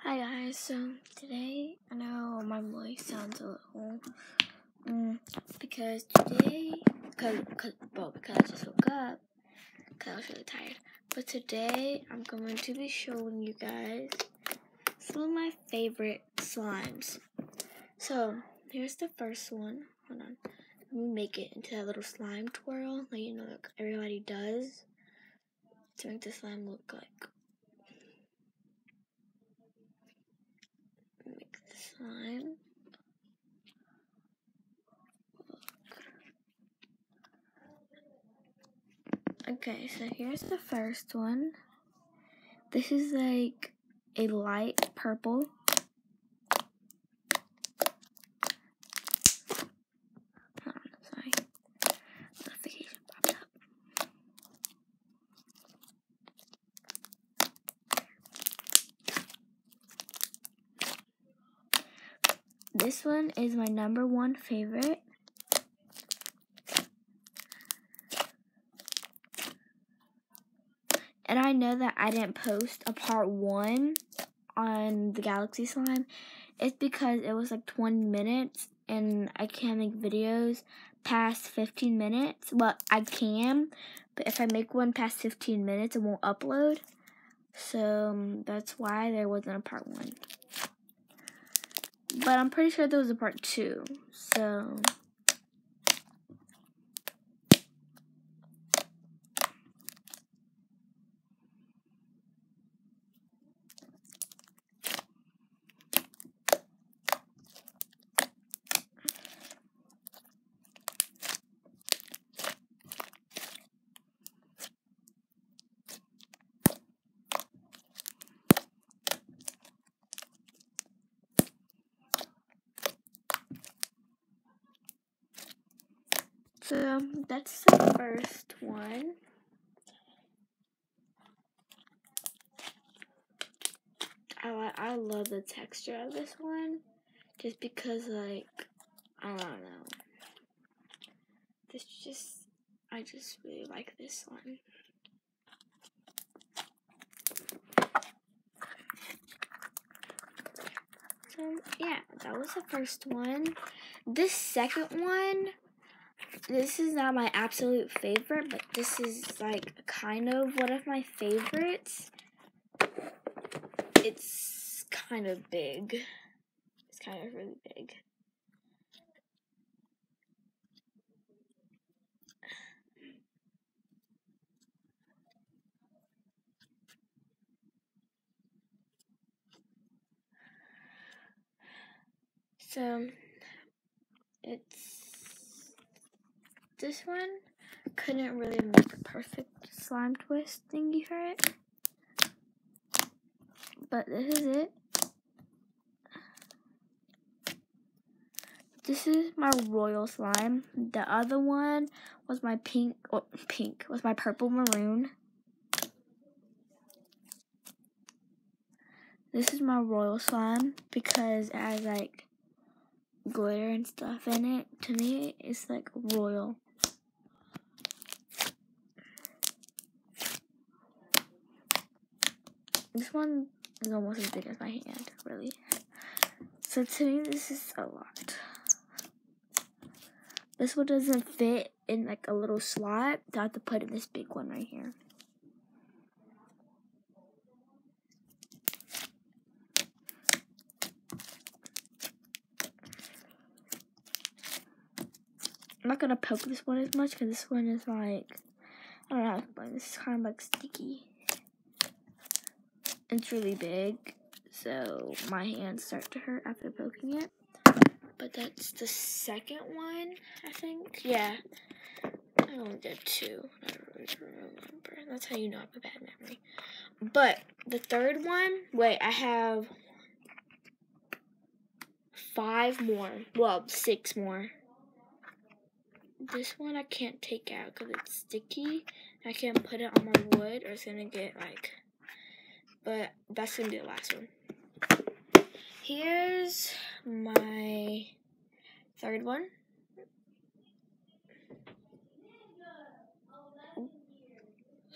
Hi guys, so today, I know my voice sounds a little, because today, because I just woke up, because I was really tired, but today, I'm going to be showing you guys some of my favorite slimes. So, here's the first one. Hold on, let me make it into that little slime twirl, like, like everybody does, to make the slime look like. Make the slime. Okay, so here's the first one. This is like a light purple. Hold on, sorry. Notification popped up. This one is my #1 favorite. And I know that I didn't post a part 1 on the Galaxy Slime. It's because it was like 20 minutes and I can't make videos past 15 minutes. Well, I can, but if I make one past 15 minutes, it won't upload. So that's why there wasn't a part 1. But I'm pretty sure there was a part 2. So that's the first one. I love the texture of this one, just because, like, I don't know. I just really like this one. So yeah, that was the first one. This second one, this is not my absolute favorite, but this is like kind of one of my favorites. It's kind of big. It's kind of really big. So this one couldn't really make a perfect slime twist thingy for it, but this is it. This is my royal slime. The other one was my was my purple maroon. This is my royal slime because it has like glitter and stuff in it. To me, it's like royal. This one is almost as big as my hand, really. So to me, this is a lot. This one doesn't fit in like a little slot, so I have to put in this big one right here. I'm not gonna poke this one as much because this one is like, I don't know how to explain. This is kind of like sticky. It's really big, so my hands start to hurt after poking it. But that's the second one, I think. Yeah, I only did 2. I don't really remember. That's how you know I have a bad memory. But the third one, wait, I have 5 more. Well, 6 more. This one I can't take out because it's sticky. I can't put it on my wood or it's going to get like, but that's going to be the last one. Here's my third one.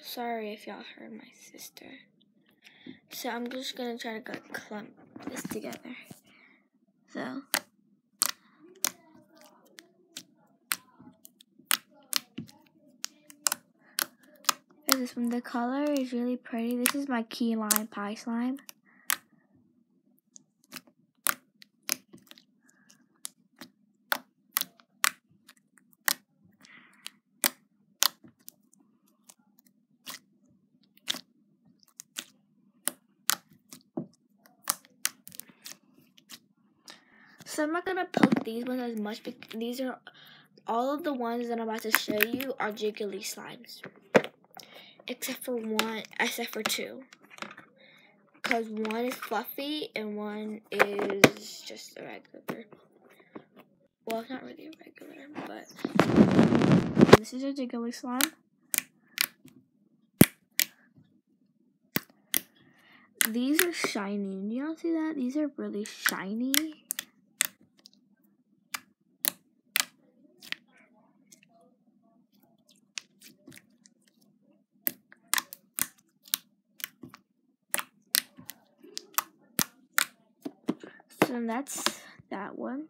Sorry if y'all heard my sister. So I'm just gonna try to clump this together. So. This one, the color is really pretty. This is my key lime pie slime. So I'm not gonna poke these ones as much because these are all of the ones that I'm about to show you are jiggly slimes, except for two, because one is fluffy and one is just a regular. Well, it's not really a regular, but this is a jiggly slime. These are shiny. Do y'all see that? These are really shiny. So that's that one.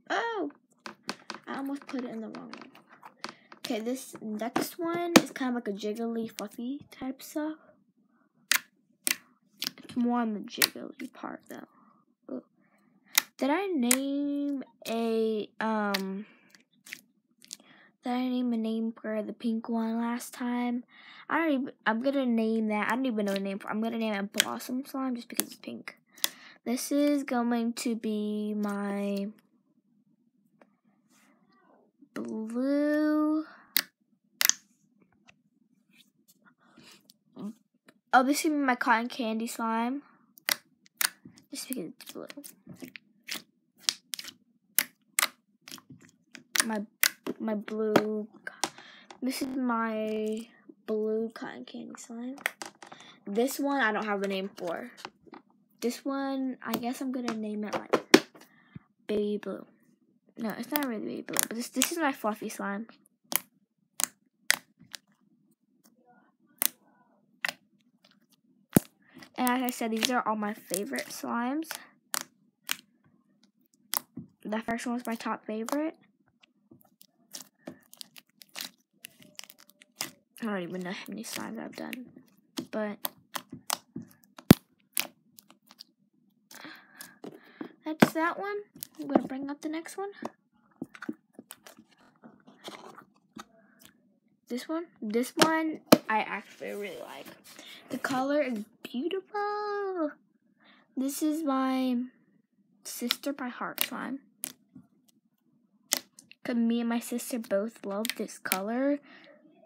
Oh! I almost put it in the wrong one. Okay, this next one is kind of like a jiggly, fluffy type stuff. It's more on the jiggly part, though. Ooh. Did I name a name for the pink one last time? I'm gonna name that. I don't even know the name for. I'm gonna name it Blossom Slime just because it's pink. This is going to be my blue. Oh, this is gonna be my cotton candy slime. Just because it's blue. My blue. This is my blue cotton candy slime. This one I don't have a name for. This one, I guess I'm gonna name it like Baby Blue. No, it's not really Baby Blue, but this is my fluffy slime. And as I said, these are all my favorite slimes. The first one was my top favorite. I don't even know how many slimes I've done, but that's that one. I'm gonna bring up the next one. This one I actually really like. The color is beautiful. This is my Sister by Heart slime. Cause me and my sister both love this color.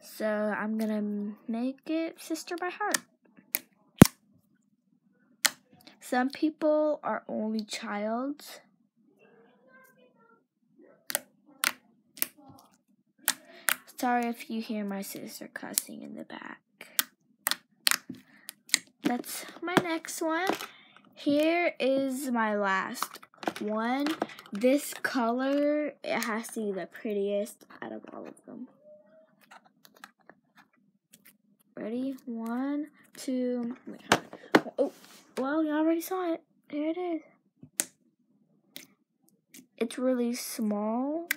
So I'm gonna make it Sister by Heart. Some people are only childs. Sorry if you hear my sister cussing in the back. That's my next one. Here is my last one. This color, it has to be the prettiest out of all of them. Ready? 1, 2, oh, well, you already saw it. There it is. It's really small.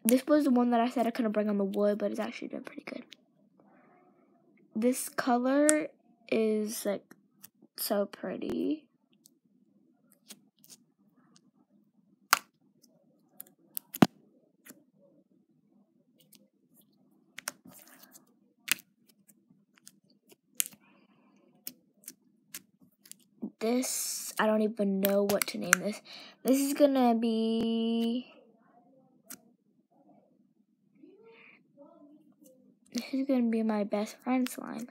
This was the one that I said I couldn't bring on the wood, but it's actually been pretty good. This color is like so pretty. This, I don't even know what to name this. This is gonna be... This is gonna be my best friend slime.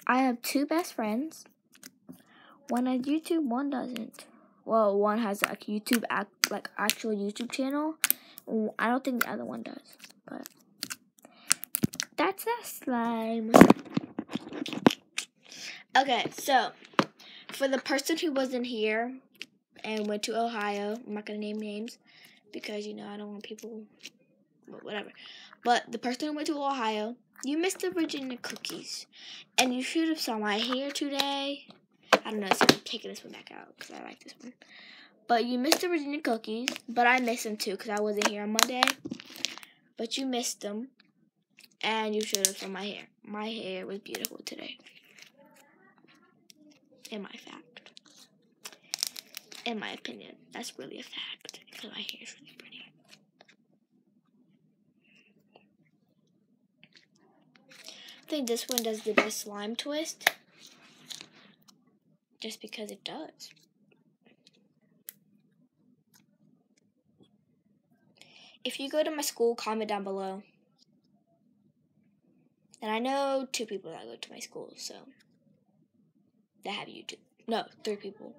I have 2 best friends. One has YouTube, one doesn't. Well, one has like actual YouTube channel. I don't think the other one does, but that's that slime. Okay, so for the person who wasn't here, and went to Ohio. I'm not going to name names because, you know, I don't want people, whatever. But the person who went to Ohio, you missed the Virginia cookies. And you should have saw my hair today. I don't know, so I'm taking this one back out because I like this one. But you missed the Virginia cookies, but I missed them too because I wasn't here on Monday. But you missed them, and you should have saw my hair. My hair was beautiful today. In my fact. In my opinion, that's really a fact because my hair is really pretty. I think this one does the best slime twist. Just because it does. If you go to my school, comment down below. And I know 2 people that go to my school, so that have YouTube. No, 3 people.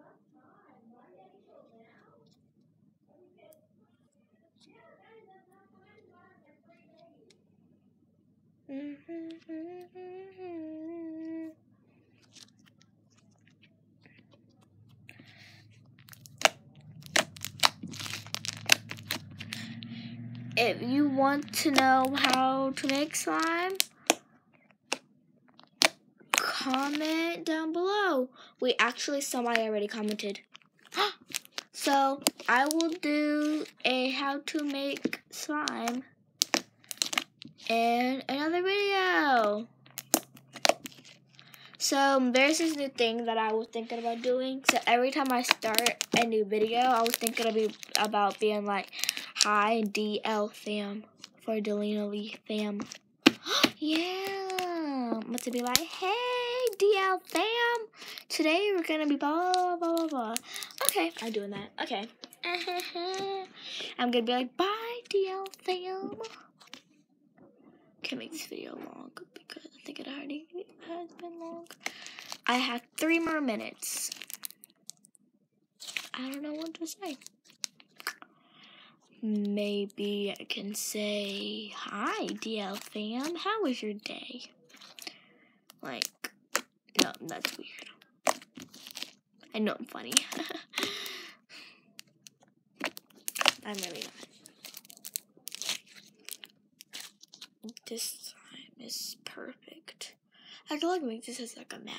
If you want to know how to make slime, comment down below. Wait, actually somebody already commented. So I will do a how to make slime in another video. So there's this new thing that I was thinking about doing. So every time I start a new video, I was thinking about being like, hi DL fam, for Delina Lee fam. Yeah, I'm about to be like, hey DL fam, today we're gonna be blah blah blah blah. Okay, I'm doing that. Okay. I'm gonna be like, bye DL fam. Can't make this video long because I think it already has been long. I have 3 more minutes. I don't know what to say. Maybe I can say, hi DL fam, how was your day? Like, no, that's weird. I know I'm funny. I'm really not. This slime is perfect. I feel like make this as like a matte.